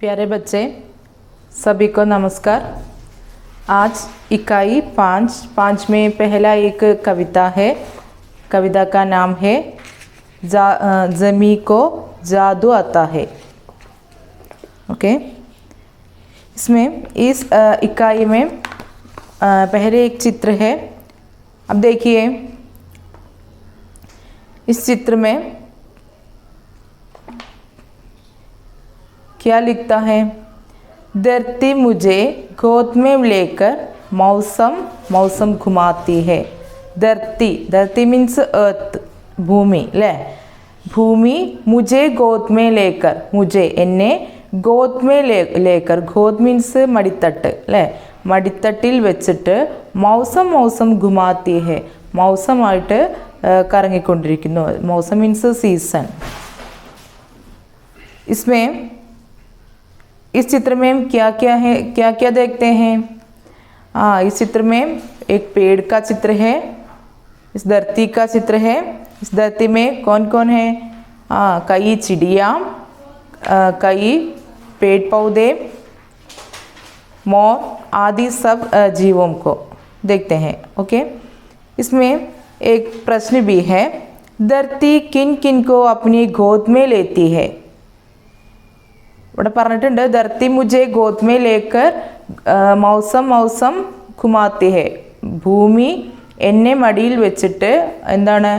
प्यारे बच्चे, सभी को नमस्कार। आज इकाई 5 में पहला एक कविता है। कविता का नाम है ज़मीं को जादू आता है। ओके, इसमें इस इकाई में पहले एक चित्र है। अब देखिए, इस चित्र में क्या लिखता है? धरती मुझे गोद में लेकर मौसम घुमाती है। धरती मीन्स अर्थ, भूमि ले। भूमि मुझे गोद में लेकर, मुझे എന്നെ गोद में लेकर, गोद मीन्स മടിത്തട്ട് അല്ലേ, മടിത്തട്ടിൽ വെച്ചിട്ട് മൗസം घुमाती है, മൗസമായിട്ട് കറങ്ങിക്കൊണ്ടിരിക്കുന്നു। മൗസം मीन्स सीजन। इसमें इस चित्र में क्या क्या देखते हैं? इस चित्र में एक पेड़ का चित्र है, इस धरती का चित्र है। इस धरती में कौन कौन है? कई चिड़िया, कई पेड़ पौधे, मोर आदि सब जीवों को देखते हैं। ओके, इसमें एक प्रश्न भी है, धरती किन किन को अपनी गोद में लेती है? ഇവിടെ പറഞ്ഞിട്ടുണ്ട്, ധർത്തി മുझे गोद में लेकर മൗസം ഘുമാത്തി ഹെ, ഭൂമി എന്നെ മടിയിൽ വെച്ചിട്ട് എന്താണ്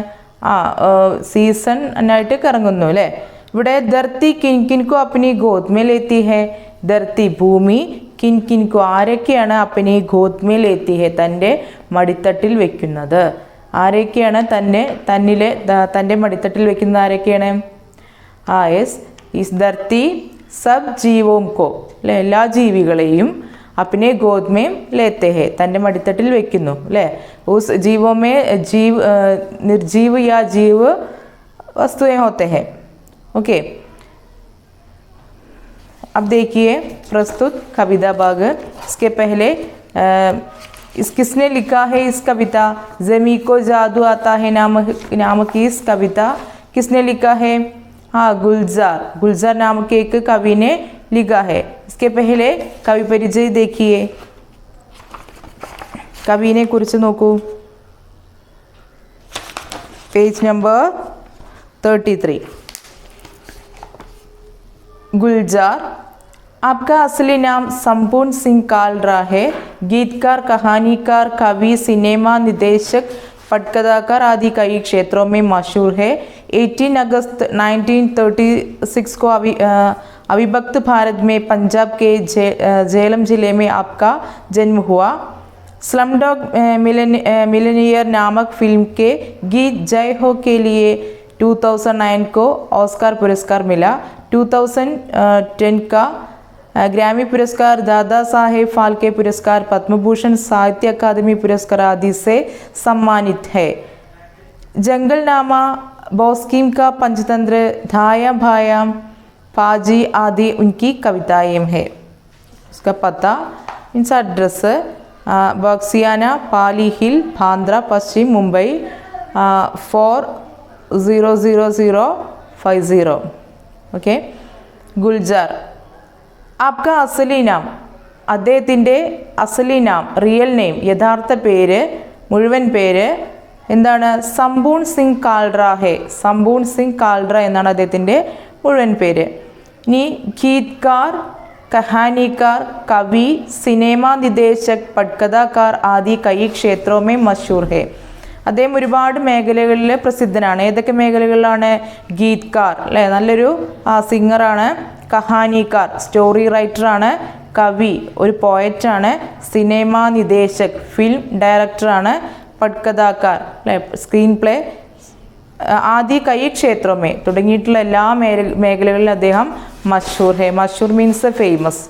സീസൺ ആയിട്ട് കറങ്ങുന്നു അല്ലേ. ഇവിടെ ധർത്തി കിൻ കിൻകോ അപ്പനി ഗോദ് മേ ലേത്തി ഹെ, ധർത്തി ഭൂമി കിൻ കിൻകോ ആരൊക്കെയാണ് അപ്പനി ഗോദ് മേ ലേത്തി ഹെ, തൻ്റെ മടിത്തട്ടിൽ വെക്കുന്നത്. ആരൊക്കെയാണ് തൻ്റെ മടിത്തട്ടിൽ വെക്കുന്നത്? ആരൊക്കെയാണ്? യെസ്, ഈസ് ധർത്തി सब जीवों को, എല്ലാ ജീവികളെയും अपने गोद में लेते हैं, തൻ്റെ മടിത്തട്ടിൽ വെക്കുന്നു അല്ലേ. उस जीवों में निर्जीव या जीव वस्तुएं होते हैं। ओके, अब देखिए प्रस्तुत कविता भाग। इसके पहले किसने लिखा है इस कविता? ज़मीं को जादू आता है नामक इस कविता किसने लिखा है? गुलजार नाम के एक कवि ने लिखा है। इसके पहले कवि परिचय देखिए, कवि ने कुछ नोकू, पेज नंबर 33। गुलजार, आपका असली नाम संपूर्ण सिंह कालरा है। गीतकार, कहानीकार, कवि, सिनेमा निर्देशक, पटकथाकार आदि कई क्षेत्रों में मशहूर है। 18 अगस्त 1936 को अविभक्त भारत में पंजाब के झेलम जिले में आपका जन्म हुआ। स्लमडॉग मिलियनेयर नामक फिल्म के गीत जय हो के लिए 2009 को ऑस्कर पुरस्कार मिला। 2010 का ग्रैमी पुरस्कार, दादा साहेब फाल्के पुरस्कार, पद्म भूषण, साहित्य अकादमी पुरस्कार आदि से सम्मानित है। जंगलनामा, बॉस्कीम का पंचतंत्र, धाया भाया, पाजी आदि उनकी कविताएं हैं। उसका पता, इनका एड्रेस बक्सियाना, पाली हिल, बांद्रा, पश्चिम मुंबई 400050। ओके, गुलजार, आपका असली नाम, അദ്ദേഹത്തിൻ്റെ അസലി നാം, റിയൽ നെയിം, യഥാർത്ഥ പേര്, മുഴുവൻ പേര് എന്താണ്? സംപൂൺ സിംഗ് കാൽറ ഹെ. സംപൂൺ സിംഗ് കാൽറ എന്നാണ് അദ്ദേഹത്തിൻ്റെ മുഴുവൻ പേര്. ഇനി ഗീത്കാർ, കഹാനിക്കാർ, കവി, സിനിമ നിർദ്ദേശക്, പട്കഥാക്കാർ ആദി കൈ ക്ഷേത്രോ മേ മഷൂർ ഹെ. അദ്ദേഹം ഒരുപാട് മേഖലകളിൽ പ്രസിദ്ധനാണ്. ഏതൊക്കെ മേഖലകളിലാണ്? ഗീത്കാർ അല്ലേ, നല്ലൊരു സിംഗറാണ്. കഹാനിക്കാർ, സ്റ്റോറി റൈറ്ററാണ്. കവി, ഒരു പോയറ്റാണ്. സിനിമ നിർദ്ദേശക്, ഫിലിം ഡയറക്ടറാണ്. പട്കഥാക്കാർ അല്ലേ, സ്ക്രീൻ പ്ലേ ആദി കൈ ക്ഷേത്രമേ തുടങ്ങിയിട്ടുള്ള എല്ലാ മേഖലകളിലും അദ്ദേഹം മഷൂർ ഹെ. മഷൂർ മീൻസ് ഫേമസ്।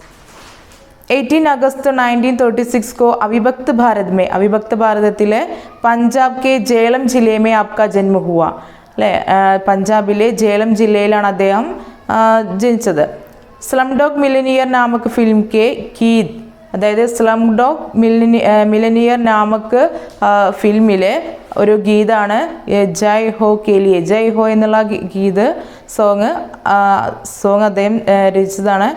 18 अगस्त 1936 को अविभक्त भारत में, अविभक्त भारतത്തിലെ പഞ്ചാബ് के झेलम जिले में आपका जन्म हुआ അല്ലേ. പഞ്ചാബിലെ झेलम ജില്ലയിലാണ് അദ്ദേഹം ജനിച്ചത്. സ്ലംഡോഗ് മില്യനിയർ നാമക് ഫിലിം കെ ഗീത്, അതായത് സ്ലംഡോഗ് മില്യനിയർ നാമക് ഫിലിമിലെ ഒരു ഗീതാണ് ജയ് ഹോ കെ ലിയെ. ജയ് ഹോ എന്നുള്ള ഗീത് സോങ് അദ്ദേഹം രചിച്ചതാണ്.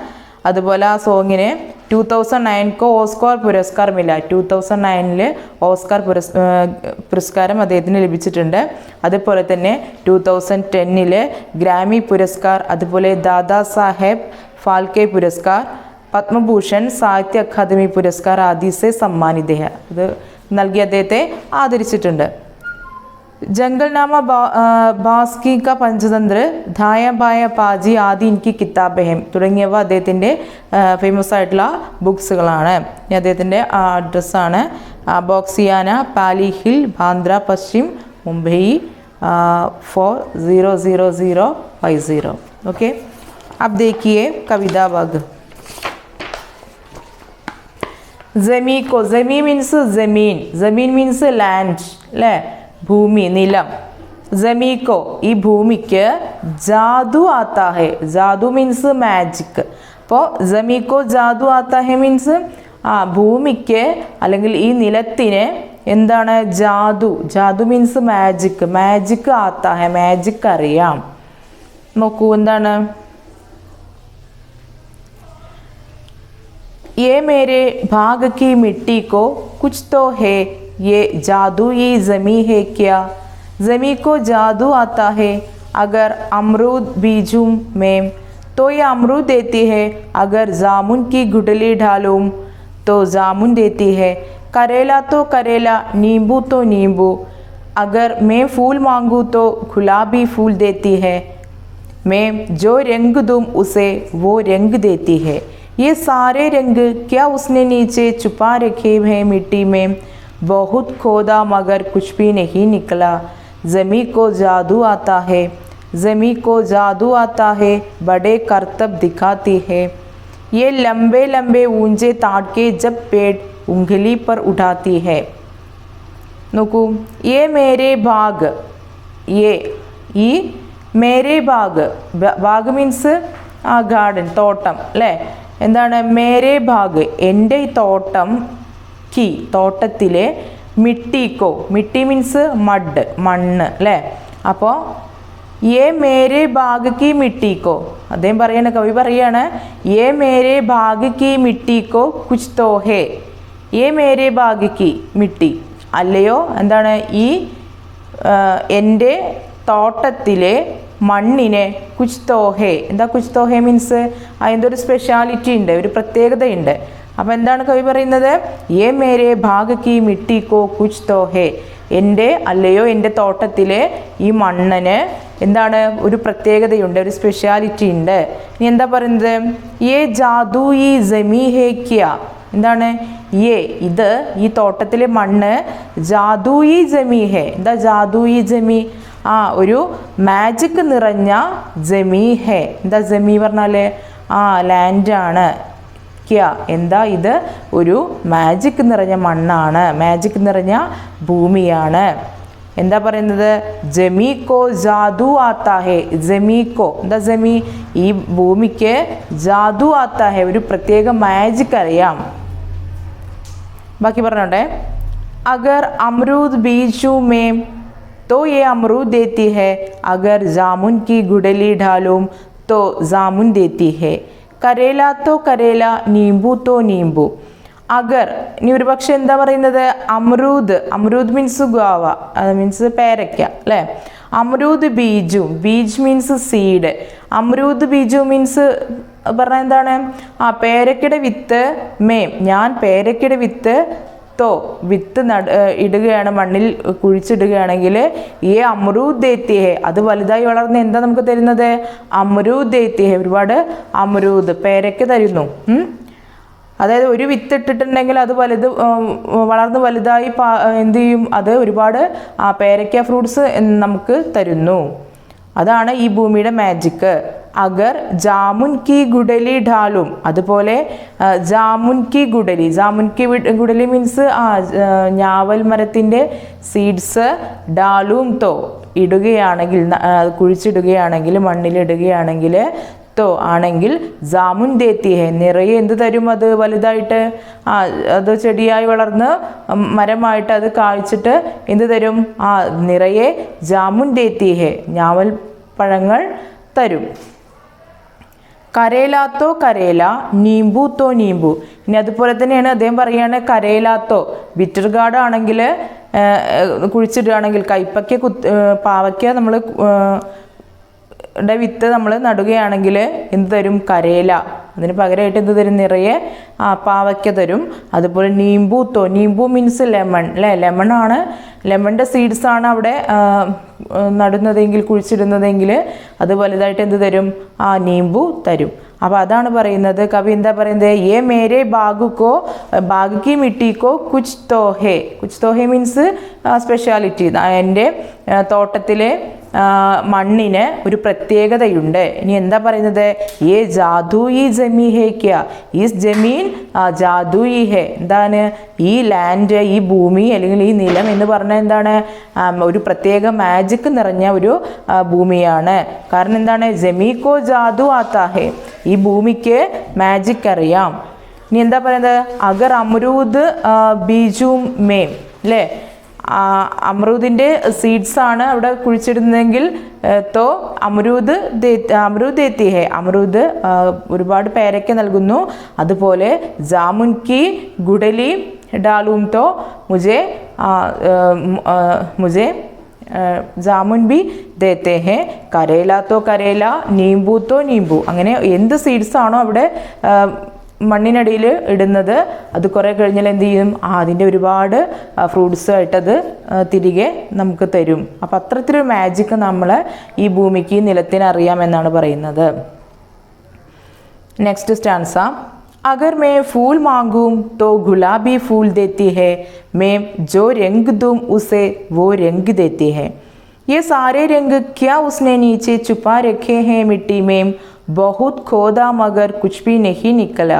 അതുപോലെ ആ സോങ്ങിന് 2009 को ഓസ്കാർ പുരസ്കാർ മില. 2009 ഓസ്കാർ പുരസ്കാരം അദ്ദേഹത്തിന് ലഭിച്ചിട്ടുണ്ട്. അതുപോലെ തന്നെ 2010 ഗ്രാമി പുരസ്കാർ, അതുപോലെ ദാദാ സാഹേബ് ഫാൽക്കെ പുരസ്കാർ, പത്മഭൂഷൺ, സാഹിത്യ അക്കാദമി പുരസ്കാർ ആദി സെ സമ്മാനിത ഹൈ. ഇത് നൽകി അദ്ദേഹത്തെ ആദരിച്ചിട്ടുണ്ട്. ജംഗൽനാമ, ബാസ്കി കാ പഞ്ചതന്ത്ര, ധായ ബായ പാജി ആദി ഇൻകി കിതാബ് ഹെ തുടങ്ങിയവ അദ്ദേഹത്തിൻ്റെ ഫേമസ് ആയിട്ടുള്ള ബുക്സുകളാണ്. അദ്ദേഹത്തിൻ്റെ അഡ്രസ്സാണ് ബോക്സിയാന, പാലി ഹിൽ, ബാന്ദ്ര പശ്ചിം, മുംബൈ 400050. ओके, अब देखिए कविता भाग. जमी को, जमी मीन्स जमीन, जमीन मीन्स लैंड അല്ലേ, ഭൂമി, നിലം. ജമീക്കോ ഈ ഭൂമിക്ക് ജാദു ആത്താ ഹെ, ജാദു മീൻസ് മാജിക്. അപ്പോൾ ജമീക്കോ ജാദു ആത്താ ഹെ മീൻസ് ഭൂമിക്ക് അല്ലെങ്കിൽ ഈ നിലത്തിന് എന്താണ് Jaadu, Jaadu means magic, magic ആത്താ ഹെ മാജിക് അറിയാം. നോക്കൂ എന്താണ്, ये मेरे भाग की मिट्टी को कुछ तो है, ये जादू ये ज़मी है क्या, ज़मी को जादू आता है, अगर अमरूद बीजूं में तो ये अमरूद देती है, अगर जामुन की गुठली डालूं तो जामुन देती है, करेला तो करेला, नींबू तो नींबू, अगर मैं फूल मांगूं तो गुलाबी फूल देती है, मैं जो रंग दूं उसे वो रंग देती है, ये सारे रंग क्या उसने नीचे छुपा रखे हैं मिट्टी में, बहुत खोदा मगर कुछ भी नहीं निकला, ज़मी को जादू आता है, ज़मी को जादू आता है, बड़े करतब दिखाती है, ये लंबे लंबे ऊंचे ताड़ के जब पेड़ उंगली पर उठाती है. നോക്കൂ, ये मेरे बाग, ये ഈ മേരെ ബാഗ്, ബാഗ് മീൻസ് ഗാർഡൻ, തോട്ടം അല്ലേ. എന്താണ് മേരെ ഭാഗ് എൻ്റെ ഈ തോട്ടം, കി തോട്ടത്തിലെ, മിട്ടിക്കോ മിട്ടി മീൻസ് മഡ് മണ്ണ് അല്ലേ. അപ്പോൾ യേ മേരെ ഭാഗ് കി മിട്ടിക്കോ, അദ്ദേഹം പറയാണ്, കവി പറയാണ് യേ മേരെ ഭാഗ് കി മിട്ടിക്കോ കുച്ച് തോ ഹേ, യേ മേരെ ഭാഗ് കി മിട്ടി അല്ലയോ, എന്താണ് ഈ എൻ്റെ തോട്ടത്തിലെ മണ്ണിനെ കുച്ച് തോഹേ, എന്താ കുച്ച് തോഹേ മീൻസ് അതിൻ്റെ ഒരു സ്പെഷ്യാലിറ്റി ഉണ്ട്, ഒരു പ്രത്യേകതയുണ്ട്. അപ്പോൾ എന്താണ് കവി പറയുന്നത്, യേ മേരെ ഭാഗ് കി മിട്ടി കോ കുച്ച് തോഹേ, എൻ്റെ അല്ലയോ എൻ്റെ തോട്ടത്തിലെ ഈ മണ്ണിന് എന്താണ് ഒരു പ്രത്യേകതയുണ്ട്, ഒരു സ്പെഷ്യാലിറ്റി ഉണ്ട്. ഇനി എന്താ പറയുന്നത്, യേ ജാദു ഈ ജമീ ഹേ ക്യാ, എന്താണ് യേ ഇത് ഈ തോട്ടത്തിലെ മണ്ണ്, ജാദു ഈ ജമീ ഹേ, എന്താ ജാദു ഈ ജമീ ഒരു മാജിക് നിറഞ്ഞ ജമീ ഹേ, എന്താ ജമീ പറഞ്ഞാൽ ലാൻഡാണ്, ക്യാ എന്താ ഇത് ഒരു മാജിക് നിറഞ്ഞ മണ്ണാണ്, മാജിക് നിറഞ്ഞ ഭൂമിയാണ്. എന്താ പറയുന്നത്, ജമീക്കോ ജാദു ആത്താ ഹേ, ജമീക്കോ എന്താ ജമീ ഈ ഭൂമിക്ക് ജാദു ആത്താ ഹേ ഒരു പ്രത്യേക മാജിക് അറിയാം. ബാക്കി പറഞ്ഞോട്ടെ, അഗർ അമറൂദ് ബീജു മേം तो ये अमरूद देती है, अगर जामुन की गुठली डालूं तो जामुन देती है, करेला तो करेला, नींबू तो नींबू, അഗർ ഇനി ഒരു പക്ഷെ എന്താ പറയുന്നത്, അമറൂദ്, അമറൂദ് മീൻസ് ഗോവ, മീൻസ് പേരയ്ക്ക അല്ലേ. അമറൂദ് Biju, beige means seed, അമറൂദ് Biju means പറഞ്ഞാൽ എന്താണ്, പേരയ്ക്കയുടെ വിത്ത്, മേം ഞാൻ പേരയ്ക്കയുടെ വിത്ത്, തോ വിത്ത് ഇടുകയാണ്, മണ്ണിൽ കുഴിച്ചിടുകയാണെങ്കിൽ ഈ അമറൂദ് ദേത്തി ഹേ അത് വലുതായി വളർന്ന് എന്താ നമുക്ക് തരുന്നത്, അമറൂദ് ദേത്തി ഹേ ഒരുപാട് അമറൂദ് പേരയ്ക്ക തരുന്നു. അതായത് ഒരു വിത്ത് ഇട്ടിട്ടുണ്ടെങ്കിൽ അത് വളർന്ന് വലുതായി എന്ത് ചെയ്യും, അത് ഒരുപാട് പേരയ്ക്ക ഫ്രൂട്ട്സ് നമുക്ക് തരുന്നു. അതാണ് ഈ ഭൂമിയുടെ മാജിക്ക്. അഗർ ജാമുൻ കി ഗുഡലി ഡാലും, അതുപോലെ ജാമുൻ കി ഗുഡലി, ജാമുൻ കി ഗുഡലി മീൻസ് ഞാവൽ മരത്തിൻ്റെ സീഡ്സ്, ഡാലും തോ ഇടുകയാണെങ്കിൽ, കുഴിച്ചിടുകയാണെങ്കിൽ, മണ്ണിലിടുകയാണെങ്കിൽ, തോ ആണെങ്കിൽ, ജാമുൻ ദേത്തി ഹേ നിറയെ എന്ത് തരും, അത് വലുതായിട്ട് അത് ചെടിയായി വളർന്ന് മരമായിട്ട് അത് കായ്ച്ചിട്ട് എന്ത് തരും, നിറയെ ജാമുൻ ദേത്തി ഹേ ഞാവൽ പഴങ്ങൾ തരും. കരേലാത്തോ കരേല, നീമ്പു തോ നീമ്പു. ഇനി അതുപോലെ തന്നെയാണ് അദ്ദേഹം പറയുകയാണ് കരേലാത്തോ, ബിറ്റർ ഗാർഡ് ആണെങ്കിൽ കുഴിച്ചിടുകയാണെങ്കിൽ കൈപ്പയ്ക്ക പാവയ്ക്ക നമ്മൾ വിത്ത് നമ്മൾ നടുകയാണെങ്കിൽ എന്ത് തരും? കരേല. അതിന് പകരമായിട്ട് എന്ത് തരും? നിറയെ പാവയ്ക്ക തരും. അതുപോലെ നീമ്പു തോ, നീമ്പു മീൻസ് ലെമൺ അല്ലേ, ലെമൺ ആണ്, ലെമണിൻ്റെ സീഡ്സ് ആണ് അവിടെ നടുന്നതെങ്കിൽ കുഴിച്ചിടുന്നതെങ്കിൽ അത് വലുതായിട്ട് എന്ത് തരും? നീമ്പു തരും. അപ്പോൾ അതാണ് പറയുന്നത്. കവി എന്താ പറയുന്നത്? യേ മേരെ ബാഗുക്കോ ബാഗുക്കി മിട്ടിക്കോ കുച്ച് തോഹേ. കുച്ച് തോഹേ മീൻസ് സ്പെഷ്യാലിറ്റി. എൻ്റെ തോട്ടത്തിലെ മണ്ണിന് ഒരു പ്രത്യേകതയുണ്ട്. ഇനി എന്താ പറയുന്നത്? യേ ജാദുയി ജമീ ഹേ ക്യാ, ഈ ജമീൻ ജാദുയി ഹേ. എന്താണ്? ഈ ലാൻഡ്, ഈ ഭൂമി അല്ലെങ്കിൽ ഈ നിലം എന്ന് പറഞ്ഞാൽ എന്താണ്? ഒരു പ്രത്യേക മാജിക് നിറഞ്ഞ ഒരു ഭൂമിയാണ്. കാരണം എന്താണ്? ജമീക്കോ ജാദു ആത്താ ഹേ, ഈ ഭൂമിക്ക് മാജിക് അറിയാം. ഇനി എന്താ പറയുന്നത്? അഗർ അമരൂദ് ബീജും മേം അല്ലേ, അമറൂദിൻ്റെ സീഡ്സ് ആണ് അവിടെ കുഴിച്ചിടുന്നതെങ്കിൽ തോ അമരൂദ് ദേത്തി ഹേ, അമരൂദ് ഒരുപാട് പേരയ്ക്ക നൽകുന്നു. അതുപോലെ ജാമുൻ കി ഗുഡലി ഡാലൂം തോ മുझे ജാമുൻ ബി ദേത്തെ ഹേ, കരേല തോ കരേല, നീമ്പു തോ നീമ്പു. അങ്ങനെ എന്ത് സീഡ്സ് ആണോ അവിടെ മണ്ണിനടിയിൽ ഇടുന്നത് അത് കുറേ കഴിഞ്ഞാൽ എന്ത് ചെയ്യും? അതിൻ്റെ ഒരുപാട് ഫ്രൂട്ട്സ് ആയിട്ടത് തിരികെ നമുക്ക് തരും. അപ്പം അത്തരത്തിലൊരു മാജിക് നമ്മൾ ഈ ഭൂമിക്ക് നിലത്തിന് അറിയാമെന്നാണ് പറയുന്നത്. Next stanza. अगर मैं फूल मांगूं तो गुलाबी फूल देती है, मैं जो रंग दूं उसे वो रंग देती है. ये सारे रंग क्या उसने नीचे छुपा रखे हैं मिट्टी में, बहुत खोदा मगर कुछ भी नहीं निकला,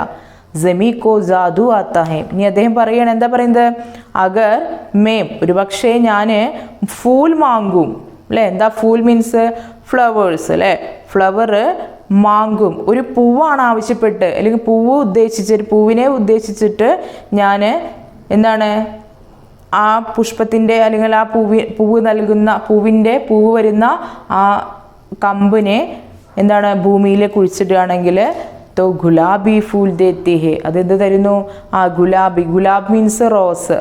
ജമീ കോ ജാദു ആത്താ ഹേ. ഇനി അദ്ദേഹം പറയുകയാണ്, എന്താ പറയുന്നത്? അഗർ മേം, ഒരു പക്ഷേ ഞാൻ ഫൂൽ മാങ്കും അല്ലേ. എന്താ ഫൂൽ മീൻസ്? ഫ്ലവേഴ്സ് അല്ലേ. ഫ്ലവർ മാങ്കും, ഒരു പൂവാണ് ആവശ്യപ്പെട്ട് അല്ലെങ്കിൽ പൂവിനെ ഉദ്ദേശിച്ചിട്ട് ഞാൻ എന്താണ് ആ പുഷ്പത്തിൻ്റെ അല്ലെങ്കിൽ ആ പൂവ് നൽകുന്ന പൂവ് വരുന്ന ആ കമ്പിനെ എന്താണ് ഭൂമിയിൽ കുഴിച്ചിടുകയാണെങ്കിൽ തോ ഗുലാബി ഫൂൽ ദേത്തി ഹേ, അതെന്ത് തരുന്നു? ഗുലാബ് മീൻസ്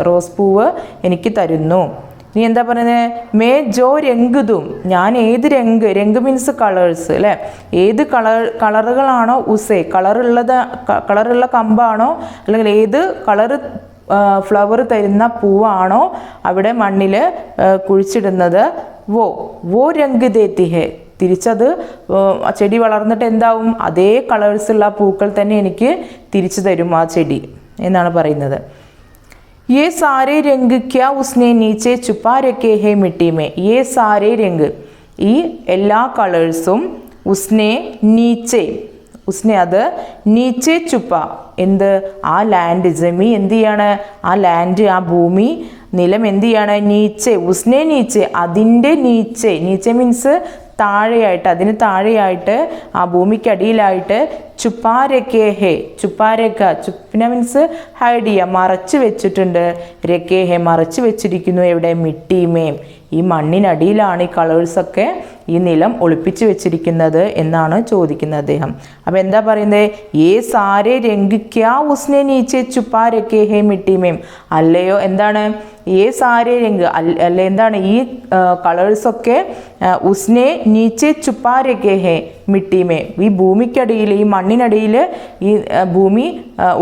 റോസ് പൂവ് എനിക്ക് തരുന്നു. നീ എന്താ പറയുന്നത്? മേ ജോ രംഗുതും, ഞാൻ ഏത് രംഗ് മീൻസ് കളേഴ്സ് അല്ലേ, ഏത് കളറുകളാണോ ഉസേ, കളറുള്ള കമ്പാണോ അല്ലെങ്കിൽ ഏത് കളറ് ഫ്ലവർ തരുന്ന പൂവാണോ അവിടെ മണ്ണിൽ കുഴിച്ചിടുന്നത്, വോ രംഗ് ദേത്തി ഹേ, തിരിച്ചത് ചെടി വളർന്നിട്ട് എന്താവും? അതേ കളേഴ്സുള്ള പൂക്കൾ തന്നെ എനിക്ക് തിരിച്ചു തരും ആ ചെടി എന്നാണ് പറയുന്നത്. ये सारे रंग क्या उसने नीचे छुपा रखे हैं मिट्टी में. ये सारे रंग, ഈ എല്ലാ കളേഴ്സും ഉസ്നെ അത് നീച്ചെ ചുപ്പ, എന്ത്? ആ ലാൻഡ് ജമീ എന്ത് ചെയ്യാണ്? ആ ലാൻഡ്, ആ ഭൂമി നിലം എന്ത് ചെയ്യാണ്? നീച്ചെ, ഉസ്നെ നീച്ചെ, അതിൻ്റെ നീച്ചെ മീൻസ് താഴെയായിട്ട്, അതിന് താഴെയായിട്ട് ആ ഭൂമിക്കടിയിലായിട്ട് ചുപ്പാരക്കേ ഹേ, ചുപ്പിന മീൻസ് ഹൈഡ് ചെയ്യുക, മറച്ചു വെച്ചിട്ടുണ്ട്. രക്കേ ഹേ, മറച്ചു വെച്ചിരിക്കുന്നു. എവിടെ? മിട്ടിമേം, ഈ മണ്ണിനടിയിലാണ് ഈ കളേഴ്സൊക്കെ ഈ നിലം ഒളിപ്പിച്ചു വെച്ചിരിക്കുന്നത് എന്നാണ് ചോദിക്കുന്നത് അദ്ദേഹം. അപ്പം എന്താ പറയുന്നത്? ഏ സാരെ രംഗ് ക്യാ ഉസ്നെ നീച്ചെ ചുപ്പാ രക്കേ ഹേ മിട്ടിമേം, അല്ലയോ എന്താണ്? ഏ സാരെ രംഗ് അല്ല എന്താണ്? ഈ കളേഴ്സൊക്കെ ഉസ്നെ നീച്ചെ ചുപ്പാ രക്കേ ഹേ മിട്ടിമേ, ഈ ഭൂമിക്കടിയിൽ, ഈ മണ്ണിനടിയിൽ ഈ ഭൂമി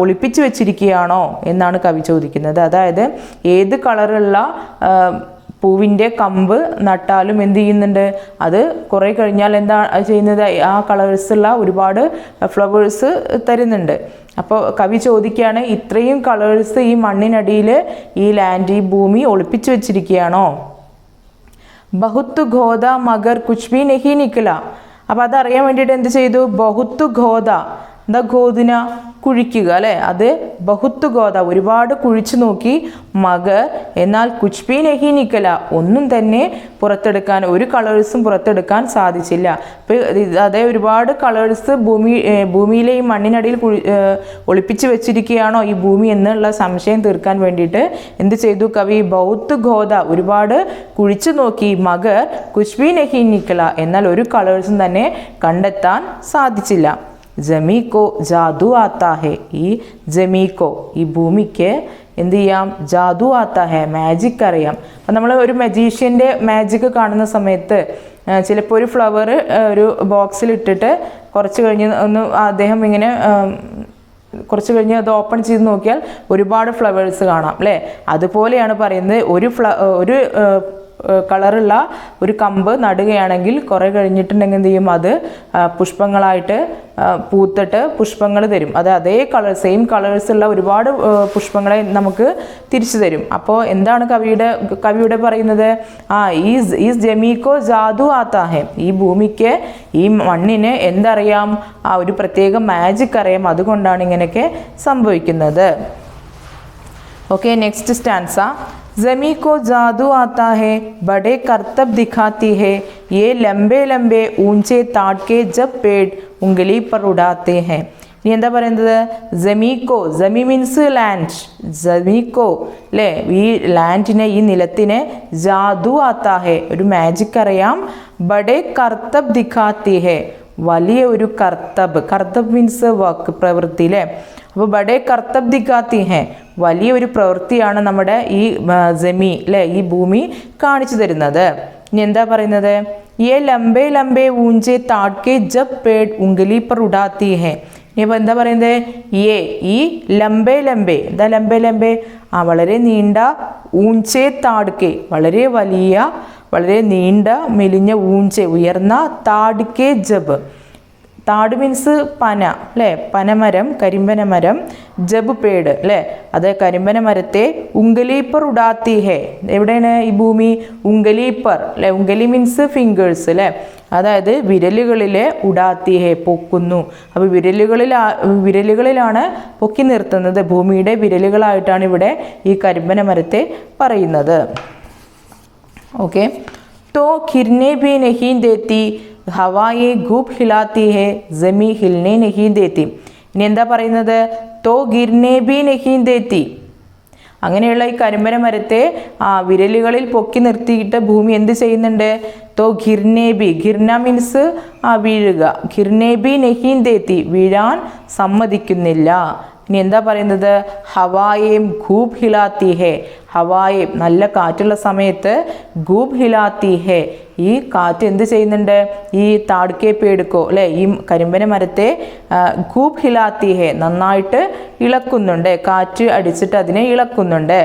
ഒളിപ്പിച്ചു വെച്ചിരിക്കുകയാണോ എന്നാണ് കവി ചോദിക്കുന്നത്. അതായത് ഏത് കളറുള്ള പൂവിൻ്റെ കമ്പ് നട്ടാലും എന്ത് ചെയ്യുന്നുണ്ട്? അത് കുറേ കഴിഞ്ഞാൽ എന്താ ചെയ്യുന്നത്? ആ കളേഴ്സുള്ള ഒരുപാട് ഫ്ലവേഴ്സ് തരുന്നുണ്ട്. അപ്പോൾ കവി ചോദിക്കുകയാണ്, ഇത്രയും കളേഴ്സ് ഈ മണ്ണിനടിയിൽ ഈ ലാൻഡ്, ഈ ഭൂമി ഒളിപ്പിച്ചു വെച്ചിരിക്കുകയാണോ? ബഹുത്ത് ഖോദ മഗർ കുച്ച് ഭി നഹി നിക്കല. അപ്പോൾ അതറിയാൻ വേണ്ടിയിട്ട് എന്ത് ചെയ്തു? ബഹുത്ത് ഖോദ, എന്താ ഖോദിന? കുഴിക്കുക അല്ലേ. അത് ബഹുത്ത് ഗോദ, ഒരുപാട് കുഴിച്ചു നോക്കി. മഗർ, എന്നാൽ കുച്ച് ഭി നഹി നിക്കല, ഒന്നും തന്നെ പുറത്തെടുക്കാൻ, ഒരു കളേഴ്സും പുറത്തെടുക്കാൻ സാധിച്ചില്ല. ഇപ്പം അതേ ഒരുപാട് കളേഴ്സ് ഭൂമിയിലെ ഈ മണ്ണിനടിയിൽ ഒളിപ്പിച്ച് വെച്ചിരിക്കുകയാണോ ഈ ഭൂമി എന്നുള്ള സംശയം തീർക്കാൻ വേണ്ടിയിട്ട് എന്ത് ചെയ്തു കവി? ബഹുത്ത് ഗോദ, ഒരുപാട് കുഴിച്ചു നോക്കി. മഗർ കുച്ച് ഭി നഹി നിക്കല, എന്നാൽ ഒരു കളേഴ്സും തന്നെ കണ്ടെത്താൻ സാധിച്ചില്ല. ജമീ കോ ജാദു ആത്താ ഹെ. ഈ ജമീക്കോ, ഈ ഭൂമിക്ക് എന്ത് ചെയ്യാം? ജാദു ആത്താ ഹെ, മാജിക് അറിയാം. അപ്പം നമ്മൾ ഒരു മജീഷ്യൻ്റെ മാജിക് കാണുന്ന സമയത്ത് ചിലപ്പോൾ ഒരു ഫ്ലവർ ഒരു ബോക്സിൽ ഇട്ടിട്ട് കുറച്ച് കഴിഞ്ഞ് ഒന്ന് അദ്ദേഹം ഇങ്ങനെ കുറച്ച് കഴിഞ്ഞ് അത് ഓപ്പൺ ചെയ്ത് നോക്കിയാൽ ഒരുപാട് ഫ്ലവേഴ്സ് കാണാം അല്ലേ? അതുപോലെയാണ് പറയുന്നത്, ഒരു കളറുള്ള ഒരു കമ്പ് നടുകയാണെങ്കിൽ കുറേ കഴിഞ്ഞിട്ടുണ്ടെങ്കിൽ എന്ത് ചെയ്യും? അത് പുഷ്പങ്ങളായിട്ട് പൂത്തിട്ട് പുഷ്പങ്ങൾ തരും. അത് അതേ സെയിം കളേഴ്സുള്ള ഒരുപാട് പുഷ്പങ്ങളെ നമുക്ക് തിരിച്ചു തരും. അപ്പോൾ എന്താണ് കവിയുടെ പറയുന്നത്? ഈ ജമീക്കോ ജാദു ആത്താ ഹെ. ഈ ഭൂമിക്ക്, ഈ മണ്ണിന് എന്തറിയാം? ഒരു പ്രത്യേക മാജിക് അറിയാം. അതുകൊണ്ടാണ് ഇങ്ങനെയൊക്കെ സംഭവിക്കുന്നത്. Okay, next stanza. ज़मी को जादू आता है, बड़े करतब दिखाती है, ये लंबे लंबे ऊंचे ताट के जब पेड़ उंगली पर उड़ाते हैं. ഇനി എന്താ പറയുന്നത്? ജമീക്കോ, ജമി മീൻസ് ലാൻഡ്. ജമീക്കോ അല്ലേ? ഈ ലാൻഡിനെ, ഈ നിലത്തിനെ ജാദു ആത്താ ഹെ, ഒരു മാജിക് അറിയാം. ബഡേ കർത്തബ് ദിഖാത്തി ഹെ, വലിയ ഒരു കർത്തബ്. കർത്തബ് മീൻസ് വർക്ക്, പ്രവൃത്തി അല്ലേ? അപ്പോൾ ബഡേ കർത്തബ് ദിഖാത്തി ഹെ, വലിയ ഒരു പ്രവൃത്തിയാണ് നമ്മുടെ ഈ ജമി അല്ലേ, ഈ ഭൂമി കാണിച്ചു തരുന്നത്. ഇനി എന്താ പറയുന്നത്? യേ ലംബേ ലംബേ ഊഞ്ചെ താട്കെ ജബ് പേട് ഉംഗലി पर उड़ाती है. ഇനിയിപ്പോൾ എന്താ പറയുന്നത്? ഈ ലംബേ ലംബേ, എന്താ ലംബേ ലംബേ? വളരെ നീണ്ട, ഊഞ്ചെ താട്കെ, വളരെ വലിയ, വളരെ നീണ്ട മെലിഞ്ഞ, ഊഞ്ചെ ഉയർന്ന, താട്കെ ജബ്, താട് മീൻസ് പന അല്ലേ? പനമരം, കരിമ്പന മരം. ജബ് പേട് അല്ലേ? അത് കരിമ്പന മരത്തെ ഉംഗലീപ്പർ ഉടാത്തി ഹെ. എവിടെയാണ് ഈ ഭൂമി? ഉംഗലീപ്പർ അല്ലേ? ഉംഗലി മീൻസ് ഫിംഗേഴ്സ് അല്ലേ? അതായത് വിരലുകളിലെ ഉടാത്തി ഹെ, പൊക്കുന്നു. അപ്പോൾ വിരലുകളിലാണ് പൊക്കി നിർത്തുന്നത്. ഭൂമിയുടെ വിരലുകളായിട്ടാണ് ഇവിടെ ഈ കരിമ്പന മരത്തെ പറയുന്നത്. ഓക്കെ, तो गिरने भी नहीं देती, हवाएं खूब हिलाती है, जमी हिलने नहीं देती. ഇനി എന്താ പറയുന്നത്? तो गिरने भी नहीं देती. അങ്ങനെയുള്ള ഈ കരിമ്പന മരത്തെ വിരലുകളിൽ പൊക്കി നിർത്തിയിട്ട് ഭൂമി എന്ത് ചെയ്യുന്നുണ്ട്? तो गिरने भी, गिरന മീൻസ് വീഴുക. गिरने भी नहीं देती, വീഴാൻ സമ്മതിക്കുന്നില്ല. ഇനി എന്താ പറയുന്നത്? ഹവായേം ഖൂബ് ഹിലാത്തി ഹെ, ഹവായേം നല്ല കാറ്റുള്ള സമയത്ത്, ഖൂബ് ഹിലാത്തി ഹെ, ഈ കാറ്റ് എന്ത് ചെയ്യുന്നുണ്ട്? ഈ താട്കെ പേടുക്കോ അല്ലേ, ഈ കരിമ്പന മരത്തെ ഖൂബ് ഹിലാത്തി ഹെ, നന്നായിട്ട് ഇളക്കുന്നുണ്ട്. കാറ്റ് അടിച്ചിട്ട് അതിനെ ഇളക്കുന്നുണ്ട്.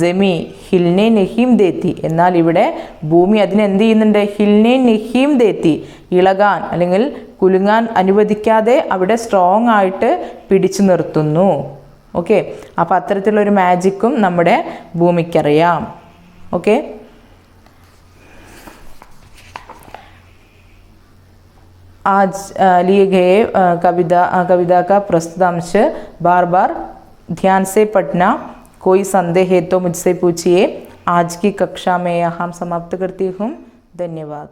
ജമി ഹിൽനെ നെഹീം ദേത്തി, എന്നാൽ ഇവിടെ ഭൂമി അതിനെന്ത് ചെയ്യുന്നുണ്ട്? ഹിൽനെ നെഹീം ദേത്തി, ഇളകാൻ അല്ലെങ്കിൽ കുലുങ്ങാൻ അനുവദിക്കാതെ അവിടെ സ്ട്രോങ് ആയിട്ട് പിടിച്ചു നിർത്തുന്നു. ഓക്കെ, അപ്പോൾ അത്തരത്തിലുള്ളൊരു മാജിക്കും നമ്മുടെ ഭൂമിക്കറിയാം. ഓക്കെ, आज लिए गए कविता का प्रस्तुतांश बार बार ध्यान से पढ़ना. कोई संदेह है तो मुझसे पूछिए. आज की कक्षा में यहाँ समाप्त करती हूँ. धन्यवाद.